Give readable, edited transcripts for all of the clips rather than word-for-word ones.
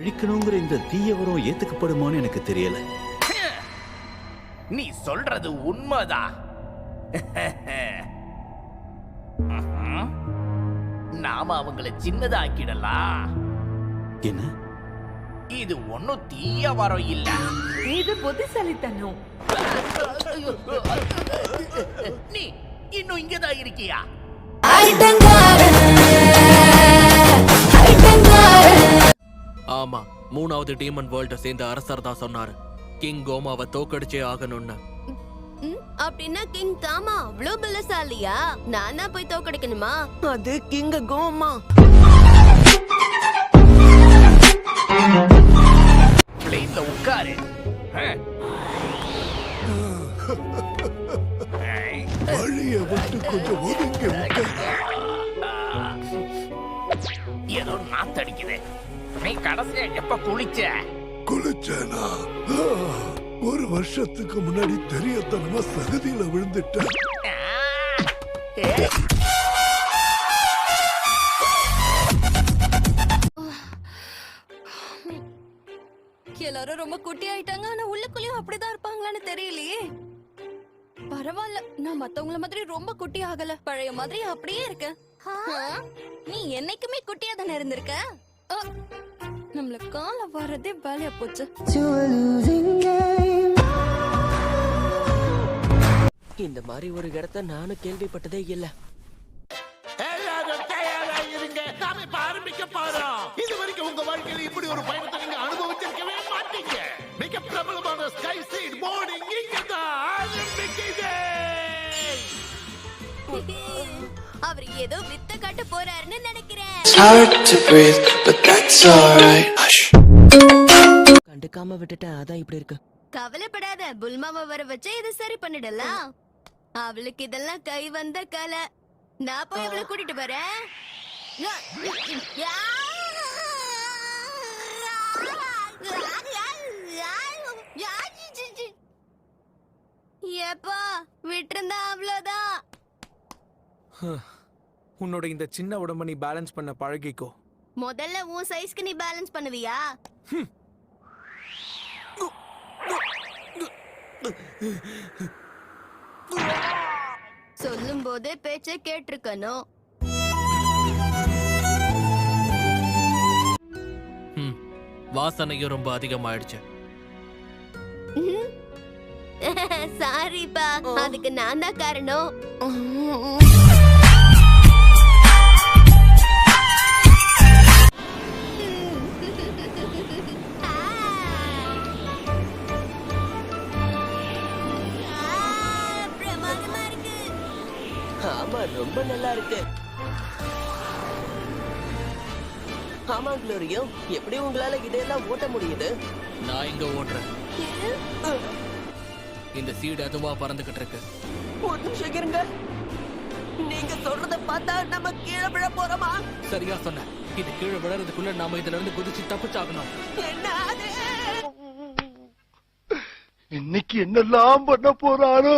அழிக்கணுங்கிற இந்த தீயவரம் ஏத்துக்கப்படுமான்னு எனக்கு தெரியல. நீ சொல்றது உண்மைதான். நாம அவங்கள சின்னதாக்கிடலாம். என்ன? இது ஒன்னும் தீய வரம் இல்ல, இது புத்திசாலித்தனம். நீ இன்னும் இங்கதான் இருக்கியா? ஆமா, 3வது டீமன் வேர்ல்ட சேர்ந்த அரசர் தான் சொன்னாரு கிங் கோமாவை தோக்கடிச்சே ஆகணும்னு. அப்படின்னா கிங் தாமா அவ்வளோ பலசாலியா? நானா போய் தோக்கடிக்கணுமா? அது கிங்க கோமா. பிளேன்ல உட்காரு. வழிய விட்டு கொஞ்சம் ஒதுங்கி ஏதோ நாத்தடிக்குது. நீ கடைசியா எப்ப குளிச்ச? குளிச்சேனா? ஒரு வருஷத்துக்கு முன்னாடி தெரியத்தனமா சகதியில விழுந்துட்டேன். எல்லாரும் ரொம்ப குட்டி ஆயிட்டாங்க. ஆனா உள்ளுக்குள்ளயும் அப்படிதான் இருப்பாங்களான்னு தெரியலையே. பரவாயில்ல, நான் மத்தவங்கள மாதிரி ரொம்ப குட்டி ஆகல. பழைய மாதிரி அப்படியே இருக்க. நீ என்னைக்குமே குட்டியா தானே இருந்திருக்க. நம்மள கால வரதே வேலையா போச்சு. இந்த மாதிரி ஒரு இடத்த நானும் கேள்விப்பட்டதே இல்ல. எல்லாரும் தயாரா இருங்க, நாம இப்ப ஆரம்பிக்க போறோம். இது வரைக்கும் உங்க வாழ்க்கையில இப்படி ஒரு பயணத்தை நீங்க அனுபவிச்சிருக்கவே மாட்டீங்க. மிக பிரபலமான ஸ்கை சீட் போர்டிங் இங்கதான் ஆரம்பிக்குது. அவர் ஏதோ வித்த காட்ட போறாருன்னு நினைக்கிறேன். கண்டுக்காம விட்டுட்டேன், அதான் இப்படி இருக்கு. கவலைப்படாத, புல்மாவை வர வச்சு இதை சரி பண்ணிடலாம். அவளுக்கு இதெல்லாம் கை வந்த கலை. நான் போய் அவளை கூட்டிட்டு வரேன். ஏப்பா விட்டுருந்தா அவ்வளவுதான். உன்னோட இந்த சின்ன உடம்ப நீ பேலன்ஸ் பண்ண பழகிக்கோ. முதல்ல உன் சைஸ்க்கு நீ பேலன்ஸ் பண்ணுவியா? சொல்லும் போதே பேச்ச கேட்டிருக்கணும். வாசனையும் ரொம்ப அதிகமாயிடுச்சு. சாரிப்பா, அதுக்கு நான் தான் காரணம். ஆமா, ரொம்ப நல்லா இருக்கு. ஆமா குளோரியோ, எப்படி உங்களால இதெல்லாம் ஓட்ட முடியுது? நான் இங்க ஓடுறேன். இந்த சீடு அதுவா பறந்துகிட்டு இருக்கு. ஒரு நிமிஷம் இருங்க. நீங்க சொல்றத பார்த்தா நம்ம கீழே விழ போறோமா? சரியா சொன்ன. இது கீழே விழறதுக்குள்ள நாம இதுல இருந்து குதிச்சு தப்பிச்சாகணும். என்ன அது? இன்னைக்கு என்னெல்லாம் பண்ண போறாரோ?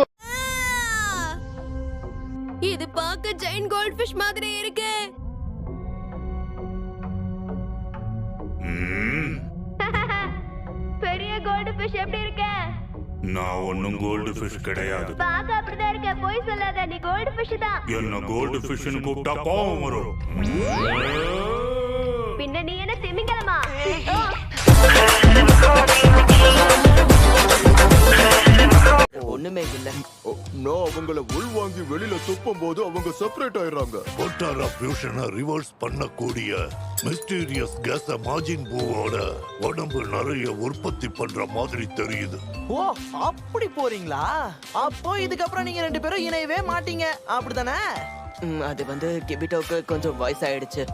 இது பார்க்க ஜெயின் கோல்ட் ஃபிஷ் மாதிரி இருக்கு. பெரிய கோல்ட் ஃபிஷ் எப்படி இருக்க? நான் ஒன்னும் கோல்டு ஃபிஷ் கிடையாது. பார்க்க அப்படிதான் இருக்க. போய் சொல்லாத, நீ கோல்ட் ஃபிஷ் தான். என்ன கோல்டு ஃபிஷ்னு கூப்பிட்டா கோவம் வரும். பின்ன நீ என்ன திமிங்கலமா? ஒண்ணுமே இல்ல. நான் அவங்கள உள்வாங்கி வெளியில துப்பும் போது அவங்க செப்பரேட் ஆயிடுறாங்க. ஒட்டாரா ஃபியூஷனை ரிவர்ஸ் பண்ணக்கூடிய மிஸ்டீரியஸ் கேஸ மாஜின் பூவோட உடம்பு நிறைய உற்பத்தி பண்ற மாதிரி தெரியுது. ஓ, அப்படி போறீங்களா? அப்போ இதுக்கப்புறம் நீங்க ரெண்டு பேரும் இணையவே மாட்டீங்க, அப்படிதானே? அது வந்து கிபிட்டோக்கு கொஞ்சம் வாய்ஸ் ஆயிடுச்சு.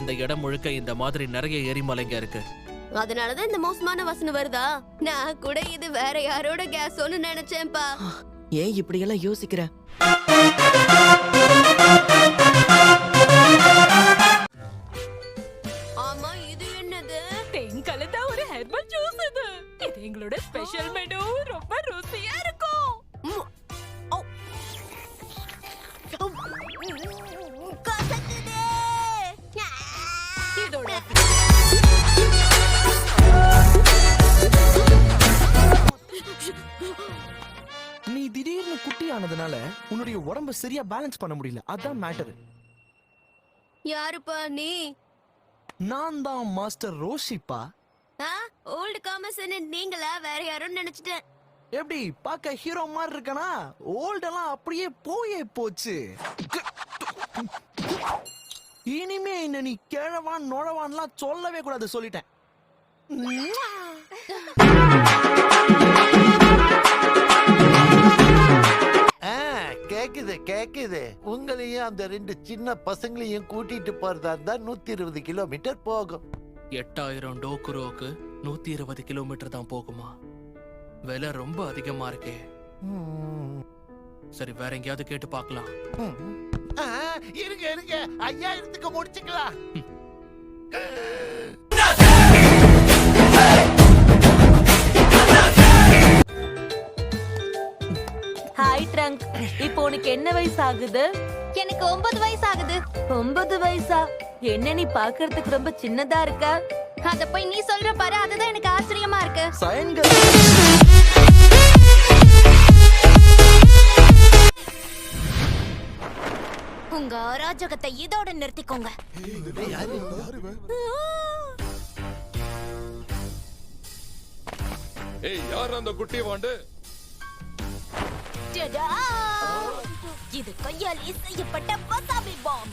இந்த இடம் முழுக்க இந்த மாதிரி நிறைய எரிமலைங்க இருக்கு. அதனாலதான் இந்த மோசமான வாசனை வருதா? நான் கூட இது வேற யாரோட கேஸோன்னு நினைச்சேன்பா. ஏன் இப்படி எல்லாம் யோசிக்கிற? ஆமா, இது என்னது? கலந்தா ஒரு ஹெர்பல் ஜூஸ் இது. இது எங்களோட ஸ்பெஷல் மெனு. ரொம்ப ருசியா இருக்கும். உடம்ப சரியா பேலன்ஸ் பண்ண முடியல, அதான் மேட்டர். யாருப்பா நீ? நான் தான் மாஸ்டர் ரோஷிப்பா. ஓல்டு காமர்ஸ் நீங்களா? வேற யாரும் நினைச்சிட்டேன். எப்படி பார்க்க ஹீரோ மாதிரி இருக்கனா? ஓல்டெல்லாம் அப்படியே போயே போச்சு. இனிமே என்ன நீ கிழவான் நுழவான்லாம் சொல்லவே கூடாது, சொல்லிட்டேன். கேக்குது கேக்குது. உங்களையும் அந்த 2 சின்ன பசங்களையும் கூட்டிட்டு போறதா இருந்தா 120 கிலோமீட்டர் போகும். 8000 டோக்குரோக்கு 120 கிலோமீட்டர் தான் போகுமா? விலை ரொம்ப அதிகமா இருக்கே. சரி, வேற எங்கேயாவது கேட்டு பார்க்கலாம். இருங்க இருங்க, 5000க்கு முடிச்சுக்கலாம். ஹாய் ட்ரங்க், இப்போ உனக்கு என்ன வயசு ஆகுது? எனக்கு 9 வயசு ஆகுது. 9 வயசா? என்ன நீ பாக்குறதுக்கு ரொம்ப சின்னதா இருக்க. அத போய் நீ சொல்ற பாரு, அதுதான் எனக்கு ஆச்சரியமா இருக்கு. சயன்கள் உங்க அராஜகத்தை இதோட நிறுத்திக்கோங்க. ஏய், யார் அந்த குட்டி வாண்டு? டடா! இது கையாலே செய்யப்பட்ட வசாபி பாம்.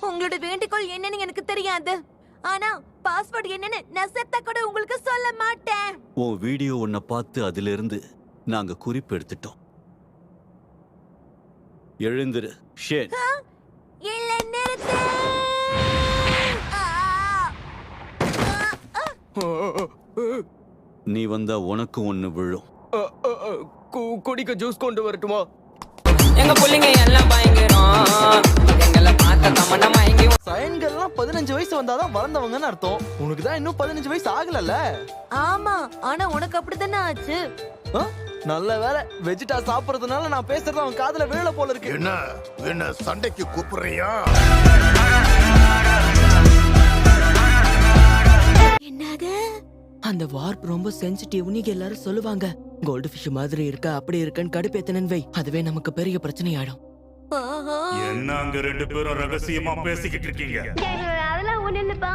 உங்களோட வேண்டுகோள் என்னன்னு எனக்கு தெரியாது, ஆனா பாஸ்வேர்ட் என்னன்னு நான் செத்த கூட உங்களுக்கு சொல்ல மாட்டேன். உன் வீடியோ ஒன்ன பார்த்து அதிலிருந்து நாங்க குறிப்பு எடுத்துட்டோம். எழுந்துரு ஷேன். இல்ல, நிறுத்து. நீ வந்தா உனக்கு ஒண்ணு விழும். குடிக்க ஜூஸ் கொண்டு வரட்டுமா? எங்க புள்ளைங்க எல்லாம் பயங்கரம், எங்களை பார்த்த தமன்னா மயங்கி. சயன்கள்லாம் 15 வயசு வந்தாதான் வளர்ந்தவங்கன்னு அர்த்தம். உனக்கு தான் இன்னும் 15 வயசு ஆகலல்ல? ஆமா, ஆனா உனக்கு அப்படித்தானே ஆச்சு. நல்ல வேலை, வெஜிடா சாப்பிடுறதுனால நான் பேசுறது அவன் காதுல விழல போல இருக்கு. என்ன சண்டைக்கு கூப்பிடுறியா? என்னது? அந்த வார்ப் ரொம்ப சென்சிட்டிவ் நீங்க எல்லாரும் சொல்லுவாங்க. கோல்டு ஃபிஷ் மாதிரி இருக்க, அப்படி இருக்கன்னு கடுப்பேத்தனன் வை, அதுவே நமக்கு பெரிய பிரச்சனை ஆயிடும். என்ன அங்க 2 பேரும் ரகசியமா பேசிக்கிட்டு இருக்கீங்க? அதெல்லாம் ஒண்ணு இல்லப்பா,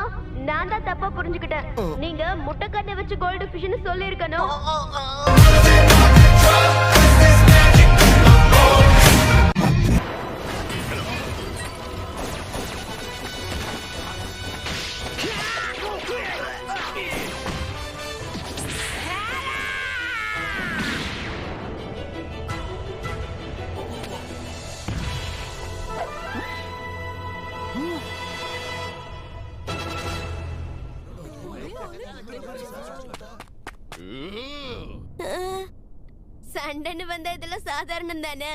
நான் தான் தப்பா புரிஞ்சுக்கிட்டேன். நீங்க முட்டைக்கண்ணை வச்சு கோல்டு ஃபிஷ்னு சொல்லி இருக்கணும். சண்டைன்னு வந்தா இதெல்லாம் சாதாரணம் தானே.